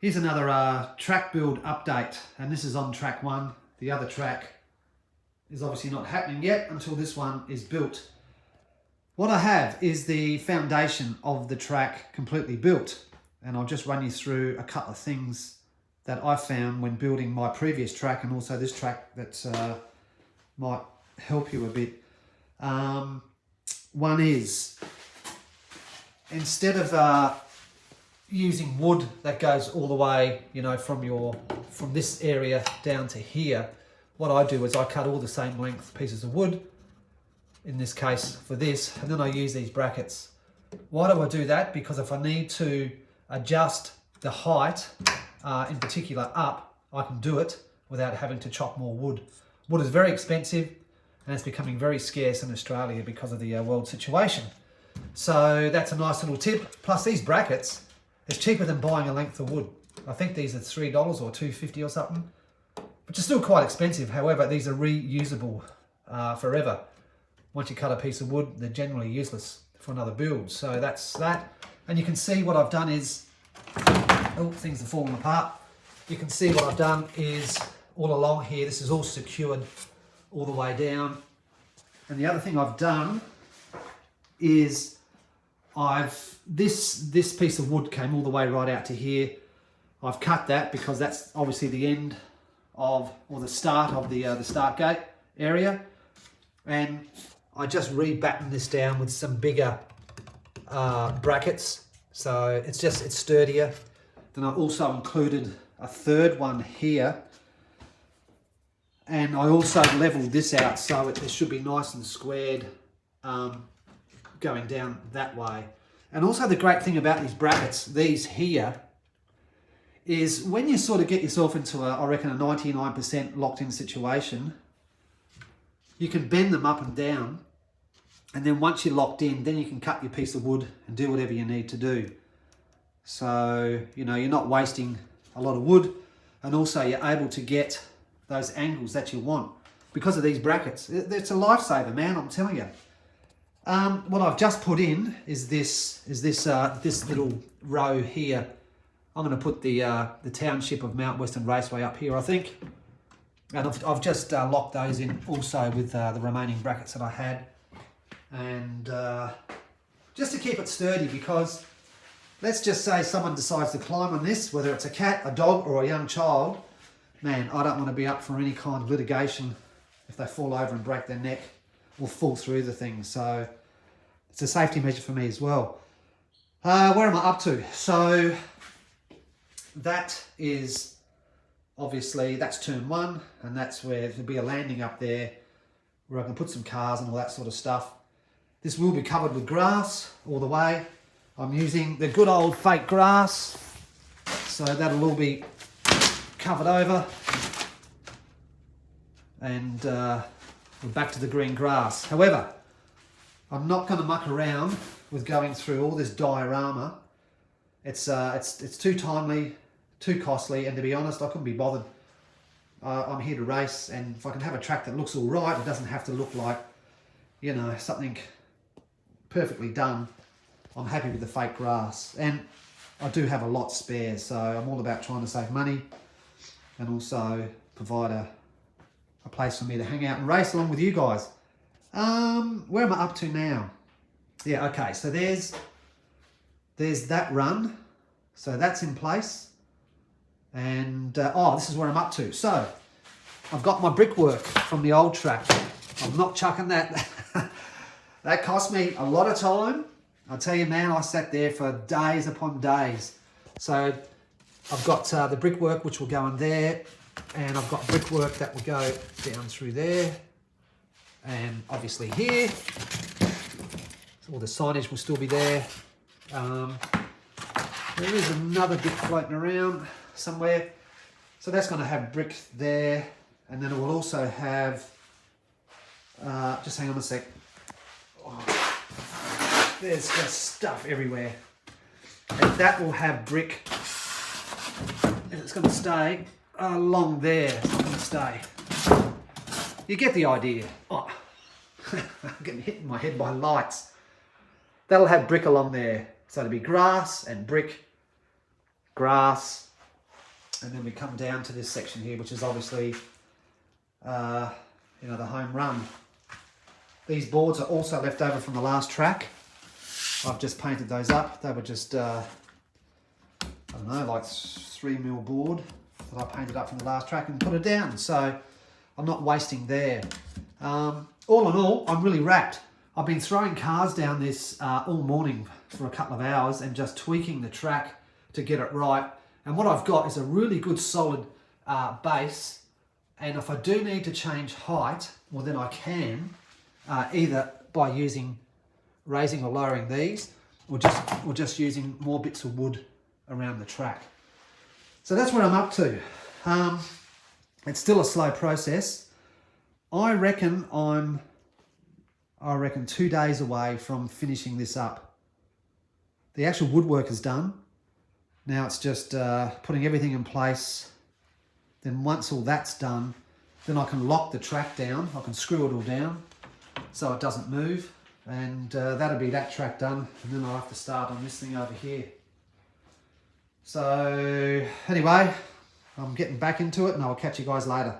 Here's another track build update, and this is on track 1. The other track is obviously not happening yet until this one is built. What I have is the foundation of the track completely built, and I'll just run you through a couple of things that I found when building my previous track and also this track that might help you a bit. One is, instead of using wood that goes all the way, you know, from this area down to here, what I do is I cut all the same length pieces of wood, in this case for this, and then I use these brackets. Why do I do that? Because if I need to adjust the height, in particular up, I can do it without having to chop more wood. Wood is very expensive and it's becoming very scarce in Australia because of the world situation. So that's a nice little tip. Plus these brackets, it's cheaper than buying a length of wood. I think these are $3 or $2.50 or something, which is still quite expensive. However, these are reusable forever. Once you cut a piece of wood, they're generally useless for another build. So that's that. And you can see what I've done is, oh, things are falling apart. You can see what I've done is all along here, this is all secured all the way down. And the other thing I've done is this piece of wood came all the way right out to here. I've cut that because that's obviously the end of, or the start of the start gate area. And I just re-battened this down with some bigger brackets. So it's sturdier. Then I also included a third one here. And I also leveled this out so it should be nice and squared going down that way. And also the great thing about these brackets, these here, is when you sort of get yourself into I reckon a 99% locked in situation, you can bend them up and down. And then once you're locked in, then you can cut your piece of wood and do whatever you need to do. So, you know, you're not wasting a lot of wood, and also you're able to get those angles that you want because of these brackets. It's a lifesaver, man, I'm telling you. What I've just put in is this little row here. I'm going to put the township of Mount Western Raceway up here, I think. And I've just locked those in also with the remaining brackets that I had. And just to keep it sturdy, because let's just say someone decides to climb on this, whether it's a cat, a dog, or a young child, man, I don't want to be up for any kind of litigation if they fall over and break their neck or fall through the thing. So it's a safety measure for me as well. Where am I up to? So that is, obviously, that's turn 1, and that's where there'll be a landing up there where I can put some cars and all that sort of stuff. This will be covered with grass all the way. I'm using the good old fake grass, so that'll all be covered over, and we're back to the green grass. However, I'm not going to muck around with going through all this diorama. It's too timely, too costly, and to be honest, I couldn't be bothered. I'm here to race, and if I can have a track that looks all right, it doesn't have to look like, you know, something perfectly done. I'm happy with the fake grass, and I do have a lot spare, so I'm all about trying to save money and also provide a place for me to hang out and race along with you guys. Where am I up to now? Yeah, okay, so there's that run, so that's in place. And this is where I'm up to. So I've got my brickwork from the old track. I'm not chucking that. That cost me a lot of time. I tell you, man, I sat there for days upon days. So I've got the brickwork which will go in there, and I've got brickwork that will go down through there, and obviously here. So all the signage will still be there. There is another bit floating around somewhere. So that's going to have brick there, and then it will also have, just hang on a sec. Oh, there's just stuff everywhere. And that will have brick, and it's going to stay along there. It's not going to stay. You get the idea. Oh, I'm getting hit in my head by lights. That'll have brick along there. So it'll be grass and brick, grass And then we come down to this section here, which is obviously, you know, the home run. These boards are also left over from the last track. I've just painted those up. They were just, I don't know, like 3mm board that I painted up from the last track and put it down. So I'm not wasting there. All in all, I'm really wrapped. I've been throwing cars down this all morning for a couple of hours and just tweaking the track to get it right. And what I've got is a really good solid base. And if I do need to change height, well then I can, either by using raising or lowering these, or just using more bits of wood around the track. So that's what I'm up to. It's still a slow process. I reckon I'm 2 days away from finishing this up. The actual woodwork is done. Now it's just putting everything in place. Then once all that's done, then I can lock the track down. I can screw it all down so it doesn't move. And that'll be that track done. And then I'll have to start on this thing over here. So anyway, I'm getting back into it and I'll catch you guys later.